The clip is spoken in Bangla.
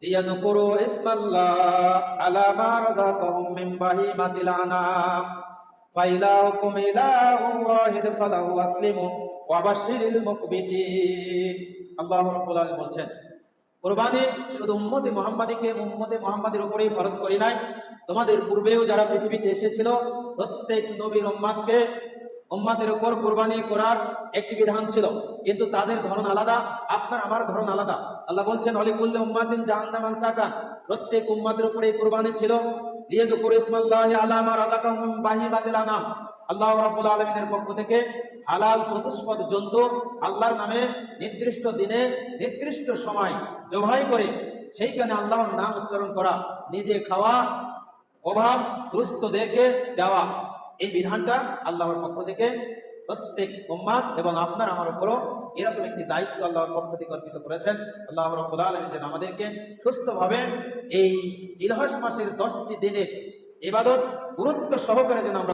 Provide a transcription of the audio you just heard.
লিয়াযকুরু ইসমাল্লাহ আলা মা রাযাকাহুম মিন বাহিমাতিল আনাম ফাইলাহুকুম ইলাহুন ওয়াহিদ ফালাহু আসলিমু ওয়া বাশশিরিল মুখবিতিন। আল্লাহ রাব্বুল আলামিন বলছেন, কুরবানি শুধু উম্মতে মুহাম্মাদের উপরেই ফরজ করি নাই, তোমাদের পূর্বেও যারা পৃথিবীতে এসেছিল প্রত্যেক নবীর উম্মাতের উপর কুরবানি করার একটি বিধান ছিল, কিন্তু তাদের ধরন আলাদা, আপনার আমার ধরন আলাদা। আল্লাহ বলছেন, অলিকুল্লি উম্মাতিন জাআলনা মানসাকান, প্রত্যেক উম্মাতের উপরে এই কুরবানি ছিল। লিয়াযকুরু ইসমাল্লাহি আলা মা রাযাকাহুম মিন বাহিমাতিল আনাম, আল্লাহ রাব্বুল আলামিনের পক্ষ থেকে হালাল চতুষ্পদ জন্তু আল্লাহর নামে নির্দিষ্ট দিনে নির্দিষ্ট সময় জবাই করে সেইখানে আল্লাহর নাম উচ্চারণ করা, নিজে খাওয়া, অভাব দুস্থদেরকে দেওয়া, এই বিধানটা আল্লাহর পক্ষ থেকে প্রত্যেক উম্মাত এবং আপনার আমার উপরও এরকম একটি দায়িত্ব আল্লাহর পক্ষ থেকে অর্পিত করেছেন। আল্লাহ রাব্বুল আলামিন যেন আমাদেরকে সুস্থভাবে এই জিলহজ মাসের 10টি দিনের ইবাদত গুরুত্ব সহকারে যেন আমরা